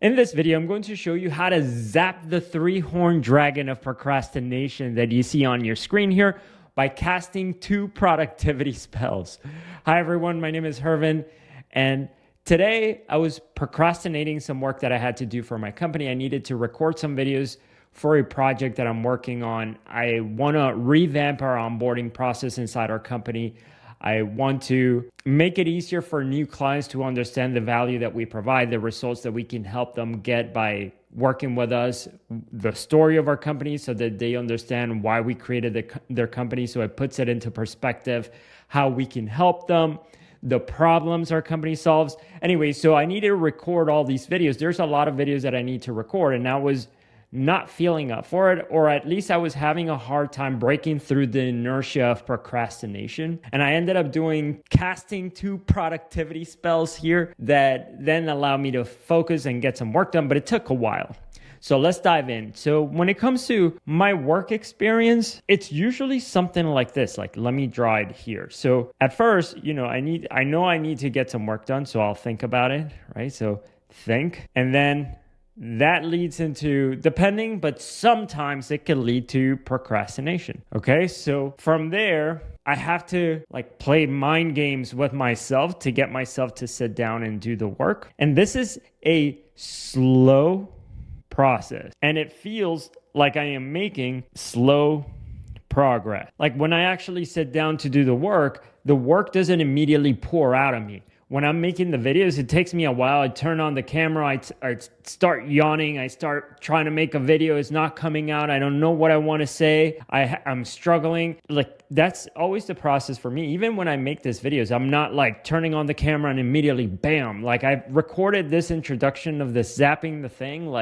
In this video, I'm going to show you how to zap the three-horned dragon of procrastination that you see on your screen here by casting 2 productivity spells. Hi everyone, my name is Hervin, and today I was procrastinating some work that I had to do for my company. I needed to record some videos for a project that I'm working on. I want to revamp our onboarding process inside our company. I want to make it easier for new clients to understand the value that we provide, the results that we can help them get by working with us, the story of our company so that they understand why we created their company. So it puts it into perspective, how we can help them, the problems our company solves. Anyway, so I needed to record all these videos. There's a lot of videos that I need to record, and I was not feeling up for it, or at least I was having a hard time breaking through the inertia of procrastination. And I ended up casting 2 productivity spells here that then allowed me to focus and get some work done, but it took a while. So let's dive in. So when it comes to my work experience, it's usually something like this. Like, let me draw it here. So at first, I know I need to get some work done, so I'll think about it, right? So think, and then that leads into, depending, but sometimes it can lead to procrastination. Okay, so from there, I have to play mind games with myself to get myself to sit down and do the work. And this is a slow process, and it feels like I am making slow progress. Like when I actually sit down to do the work doesn't immediately pour out of me. When I'm making the videos, it takes me a while. I turn on the camera, I start yawning, I start trying to make a video. It's not coming out. I don't know what I want to say. I'm struggling. That's always the process for me. Even when I make these videos, I'm not turning on the camera and immediately bam. I've recorded this introduction of this zapping the thing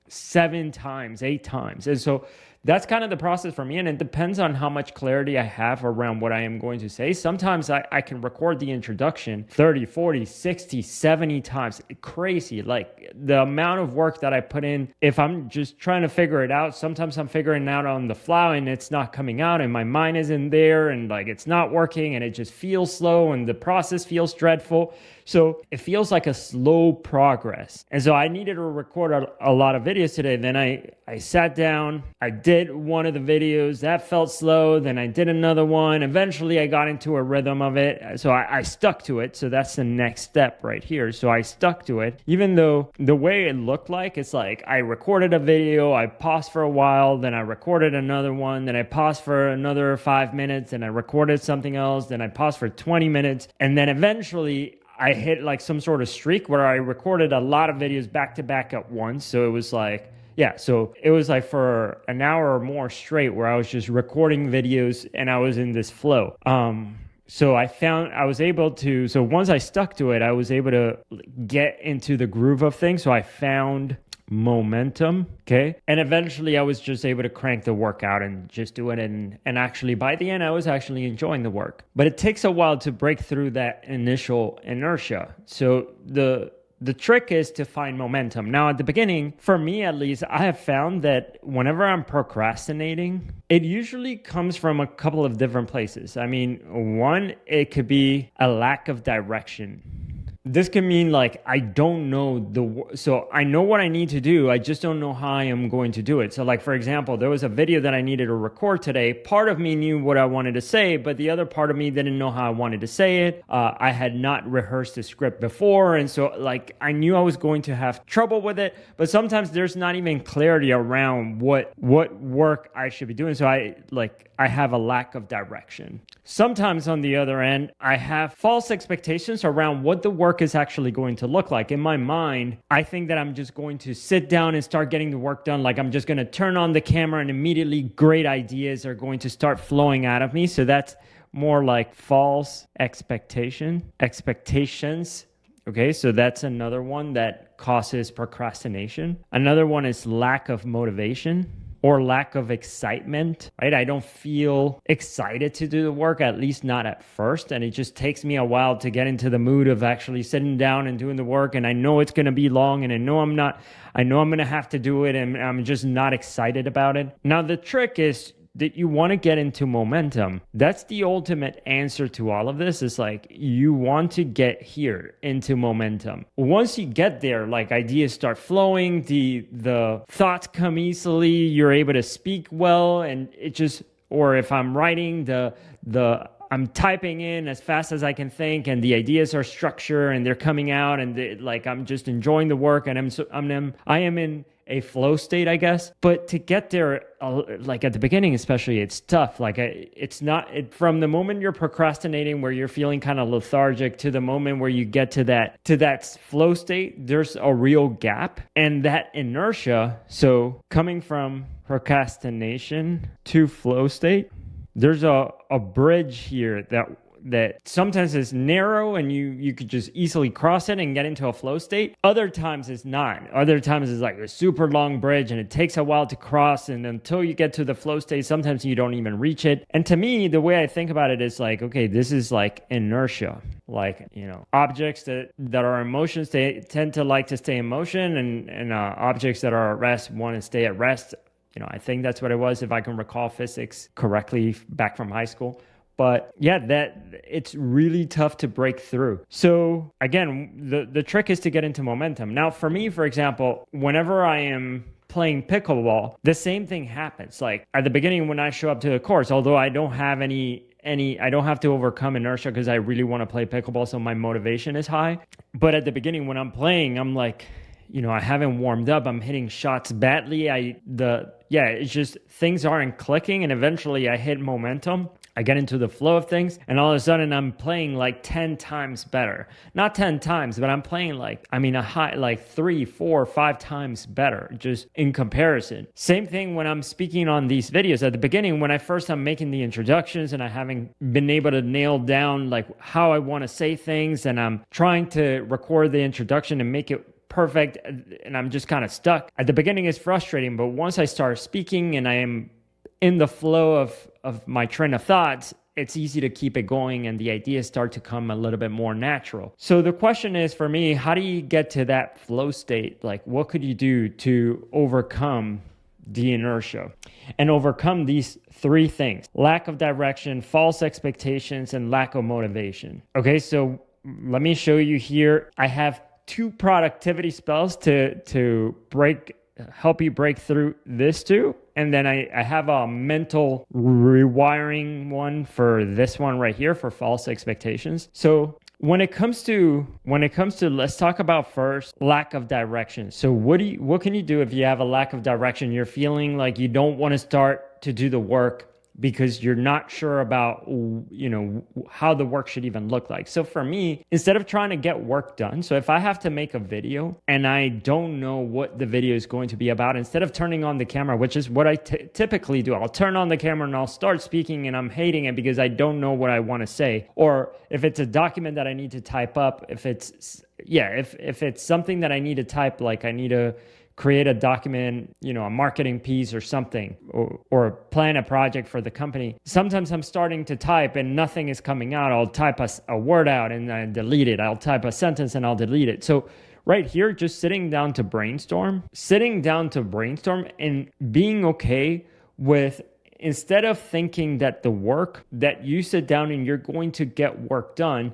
7 times, 8 times. And so that's kind of the process for me, and it depends on how much clarity I have around what I am going to say. Sometimes I can record the introduction 30, 40, 60, 70 times. Crazy. The amount of work that I put in, if I'm just trying to figure it out, sometimes I'm figuring it out on the fly and it's not coming out and my mind isn't there and it's not working and it just feels slow and the process feels dreadful. So it feels like a slow progress. And so I needed to record a lot of videos today. Then I sat down, I did one of the videos, that felt slow. Then I did another one. Eventually I got into a rhythm of it. So I stuck to it. So that's the next step right here. So I stuck to it, even though the way it looked it's I recorded a video, I paused for a while, then I recorded another one, then I paused for another 5 minutes, and I recorded something else, then I paused for 20 minutes. And then eventually I hit some sort of streak where I recorded a lot of videos back to back at once. So it was so it was for an hour or more straight where I was just recording videos and I was in this flow. So once I stuck to it, I was able to get into the groove of things. So I found momentum, okay? And eventually I was just able to crank the work out and just do it. And actually by the end, I was actually enjoying the work. But it takes a while to break through that initial inertia. So the trick is to find momentum. Now, at the beginning, for me at least, I have found that whenever I'm procrastinating, it usually comes from a couple of different places. I mean, one, it could be a lack of direction. This can mean I don't know so I know what I need to do. I just don't know how I am going to do it. So for example, there was a video that I needed to record today. Part of me knew what I wanted to say, but the other part of me didn't know how I wanted to say it. I had not rehearsed the script before. And so I knew I was going to have trouble with it, but sometimes there's not even clarity around what work I should be doing. So I have a lack of direction. Sometimes on the other end, I have false expectations around what the work is actually going to look like. In my mind, I think that I'm just going to sit down and start getting the work done. I'm just going to turn on the camera and immediately great ideas are going to start flowing out of me. So that's more false expectations. Okay, so that's another one that causes procrastination. Another one is lack of motivation or lack of excitement, right? I don't feel excited to do the work, at least not at first. And it just takes me a while to get into the mood of actually sitting down and doing the work. And I know it's going to be long and I know I'm going to have to do it and I'm just not excited about it. Now, the trick is that you want to get into momentum. That's the ultimate answer to all of this. Is like you want to get here into momentum. Once you get there, like ideas start flowing, the thoughts come easily, you're able to speak well, and it just, or if I'm writing, I'm typing in as fast as I can think, and the ideas are structured and they're coming out, and like I'm just enjoying the work, and I am in a flow state, I guess. But to get there, like at the beginning especially, it's tough. Like from the moment you're procrastinating, where you're feeling kind of lethargic, to the moment where you get to that flow state, there's a real gap. And that inertia, so coming from procrastination to flow state, there's a bridge here that sometimes is narrow and you could just easily cross it and get into a flow state. Other times it's not. Other times it's like a super long bridge and it takes a while to cross, and until you get to the flow state, sometimes you don't even reach it. And to me, the way I think about it is like, okay, this is like inertia. Like, objects that are in motion, they tend to like to stay in motion, and objects that are at rest want to stay at rest. I think that's what it was, if I can recall physics correctly back from high school. But yeah, that it's really tough to break through. So again, the trick is to get into momentum. Now, for me, for example, whenever I am playing pickleball, the same thing happens. Like at the beginning, when I show up to the course, although I don't have I don't have to overcome inertia because I really want to play pickleball, so my motivation is high. But at the beginning, when I'm playing, I'm like, I haven't warmed up. I'm hitting shots badly. It's just things aren't clicking, and eventually I hit momentum. I get into the flow of things, and all of a sudden I'm playing like 10 times better. Not 10 times, but I'm playing a high, like 3, 4, 5 times better, just in comparison. Same thing when I'm speaking on these videos. At the beginning, when I'm making the introductions and I haven't been able to nail down like how I want to say things, and I'm trying to record the introduction and make it perfect, and I'm just kind of stuck. At the beginning, it's frustrating, but once I start speaking and I am in the flow of my train of thoughts, it's easy to keep it going, and the ideas start to come a little bit more natural. So the question is, for me, how do you get to that flow state? Like, what could you do to overcome the inertia and overcome these 3 things: lack of direction, false expectations, and lack of motivation? Okay, so let me show you here. I have 2 productivity spells to help you break through this too. And then I have a mental rewiring one for this one right here, for false expectations. So when it comes to let's talk about first lack of direction. So what can you do if you have a lack of direction? You're feeling like you don't want to start to do the work because you're not sure about, how the work should even look like. So for me, instead of trying to get work done, so if I have to make a video and I don't know what the video is going to be about, instead of turning on the camera, which is what I typically do, I'll turn on the camera and I'll start speaking, and I'm hating it because I don't know what I want to say. Or if it's a document that I need to type up, if it's something that I need to type, like I need to create a document, a marketing piece or something, or plan a project for the company. Sometimes I'm starting to type and nothing is coming out. I'll type a word out and I delete it. I'll type a sentence and I'll delete it. So right here, just sitting down to brainstorm and being okay with, instead of thinking that the work that you sit down and you're going to get work done,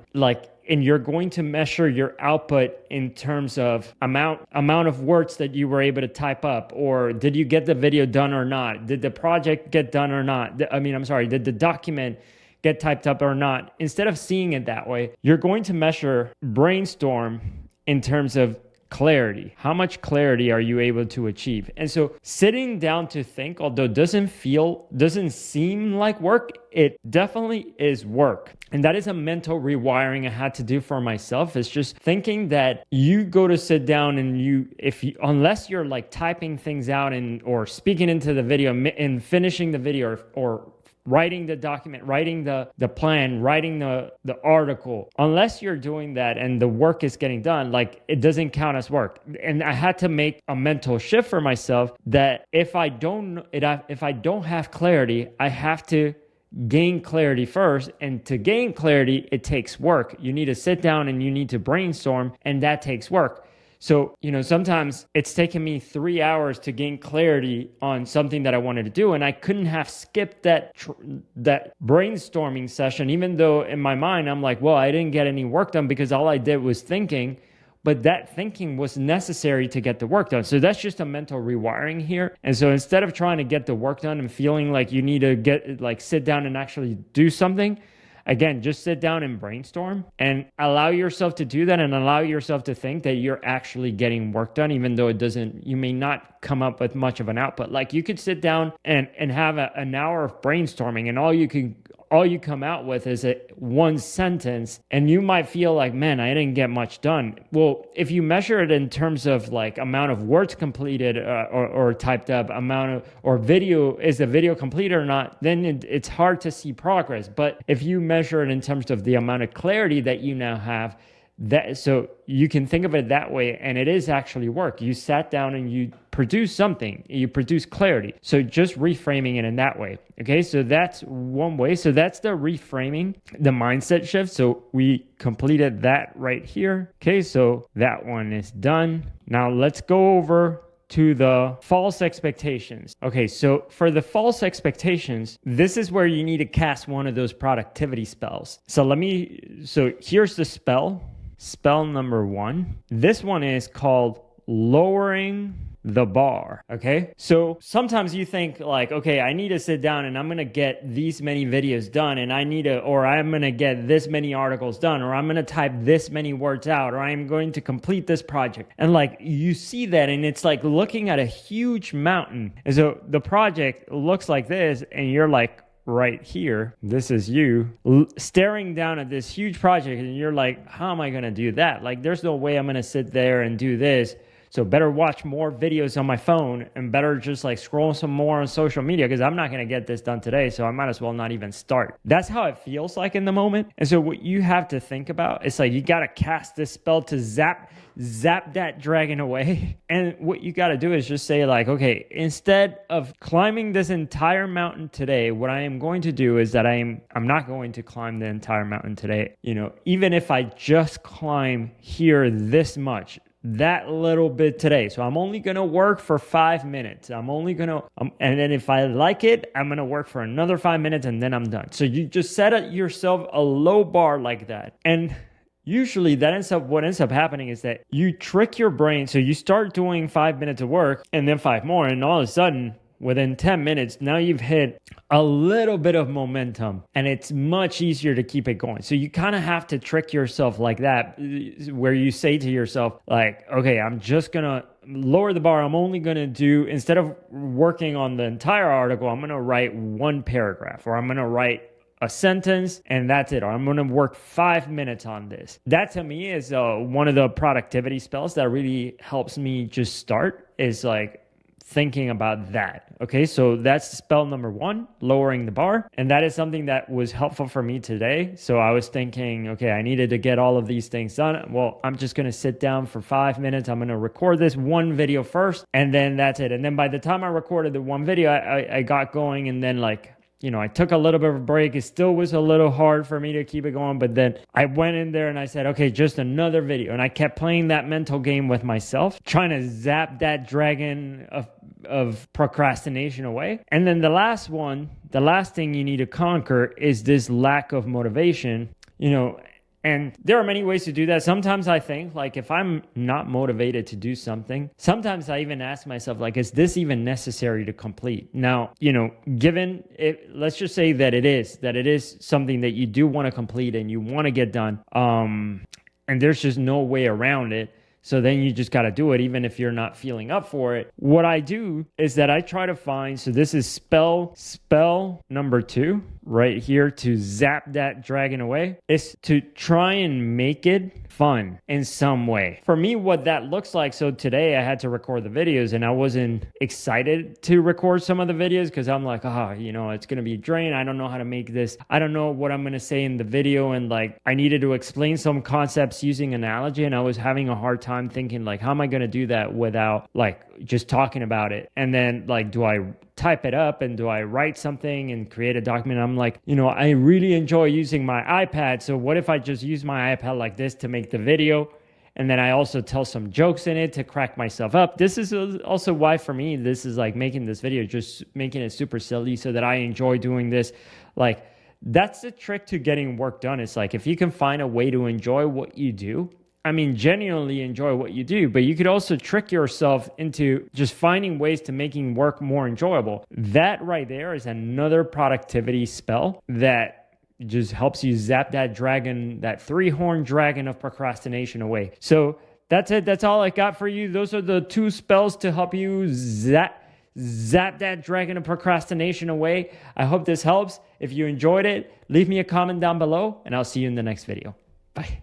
and you're going to measure your output in terms of amount of words that you were able to type up, or did you get the video done or not? Did the project get done or not? Did the document get typed up or not? Instead of seeing it that way, you're going to measure brainstorm in terms of clarity. How much clarity are you able to achieve? And so sitting down to think, although doesn't seem like work, it definitely is work. And that is a mental rewiring I had to do for myself. It's just thinking that you go to sit down and unless you're like typing things out or speaking into the video and finishing the video or writing the document, writing the plan, writing the article, unless you're doing that and the work is getting done, like it doesn't count as work. And I had to make a mental shift for myself that if I don't have clarity, I have to gain clarity first. And to gain clarity, it takes work. You need to sit down and you need to brainstorm, and that takes work. So, sometimes it's taken me 3 hours to gain clarity on something that I wanted to do. And I couldn't have skipped that brainstorming session, even though in my mind, I'm like, well, I didn't get any work done because all I did was thinking. But that thinking was necessary to get the work done. So that's just a mental rewiring here. And so instead of trying to get the work done and feeling like you need to sit down and actually do something, again, just sit down and brainstorm and allow yourself to do that, and allow yourself to think that you're actually getting work done, even though you may not come up with much of an output. Like you could sit down and have an hour of brainstorming, and all you come out with is one sentence, and you might feel like, man, I didn't get much done. Well, if you measure it in terms of like amount of words completed or typed up, or video, is the video completed or not, then it's hard to see progress. But if you measure it in terms of the amount of clarity that you now have, so you can think of it that way, and it is actually work. You sat down and you produced something, you produced clarity. So just reframing it in that way. Okay, so that's one way. So that's the reframing, the mindset shift. So we completed that right here. Okay, so that one is done. Now let's go over to the false expectations. Okay, so for the false expectations, this is where you need to cast one of those productivity spells. So here's the spell. Spell number 1. This one is called lowering the bar. Okay, so sometimes you think like, okay, I need to sit down and I'm gonna get these many videos done, and I'm gonna get this many articles done, or I'm gonna type this many words out, or I'm going to complete this project. And like you see that, and it's like looking at a huge mountain. And so the project looks like this, and you're like, right here, this is you staring down at this huge project, and you're like, how am I going to do that? Like, there's no way I'm going to sit there and do this. So better watch more videos on my phone, and better just like scroll some more on social media, because I'm not going to get this done today. So I might as well not even start. That's how it feels like in the moment. And so what you have to think about, it's like you got to cast this spell to zap that dragon away. And what you got to do is just say like, okay, instead of climbing this entire mountain today, what I am going to do is that I'm not going to climb the entire mountain today. Even if I just climb here this much, that little bit today. So I'm only going to work for 5 minutes. And then if I like it, I'm going to work for another 5 minutes, and then I'm done. So you just set yourself a low bar like that. And usually what ends up happening is that you trick your brain. So you start doing 5 minutes of work and then 5 more. And all of a sudden, within 10 minutes, now you've hit a little bit of momentum, and it's much easier to keep it going. So you kind of have to trick yourself like that, where you say to yourself like, okay, I'm just going to lower the bar. I'm only going to do, instead of working on the entire article, I'm going to write one paragraph, or I'm going to write a sentence, and that's it. Or I'm going to work 5 minutes on this. That to me is one of the productivity spells that really helps me just start, is like thinking about that. Okay, so that's spell number 1, lowering the bar. And that is something that was helpful for me today. So I was thinking, okay, I needed to get all of these things done. Well, I'm just going to sit down for 5 minutes. I'm going to record this one video first, and then that's it. And then by the time I recorded the one video, I got going, and then I took a little bit of a break. It still was a little hard for me to keep it going, but then I went in there and I said, okay, just another video. And I kept playing that mental game with myself, trying to zap that dragon of procrastination away. And then the last thing you need to conquer is this lack of motivation, and there are many ways to do that. Sometimes I think like, if I'm not motivated to do something, sometimes I even ask myself like, is this even necessary to complete? Now, given it, let's just say that it is something that you do want to complete and you want to get done. And there's just no way around it. So then you just got to do it, even if you're not feeling up for it. What I do is that I try to find, so this is spell number 2 right here, to zap that dragon away, is to try and make it fun in some way. For me, what that looks like, so today I had to record the videos, and I wasn't excited to record some of the videos because I'm like, it's going to be a drain. I don't know how to make this. I don't know what I'm going to say in the video. And like, I needed to explain some concepts using analogy, and I was having a hard time thinking like, how am I going to do that without like just talking about it? And then like, do I type it up and do I write something and create a document? I'm like, I really enjoy using my iPad. So what if I just use my iPad like this to make the video? And then I also tell some jokes in it to crack myself up. This is also why for me, this is like making this video, just making it super silly so that I enjoy doing this. Like, that's the trick to getting work done. It's like, if you can find a way to enjoy what you do, I mean, genuinely enjoy what you do, but you could also trick yourself into just finding ways to making work more enjoyable. That right there is another productivity spell that just helps you zap that dragon, that three-horned dragon of procrastination away. So that's it. That's all I got for you. Those are the 2 spells to help you zap that dragon of procrastination away. I hope this helps. If you enjoyed it, leave me a comment down below, and I'll see you in the next video. Bye.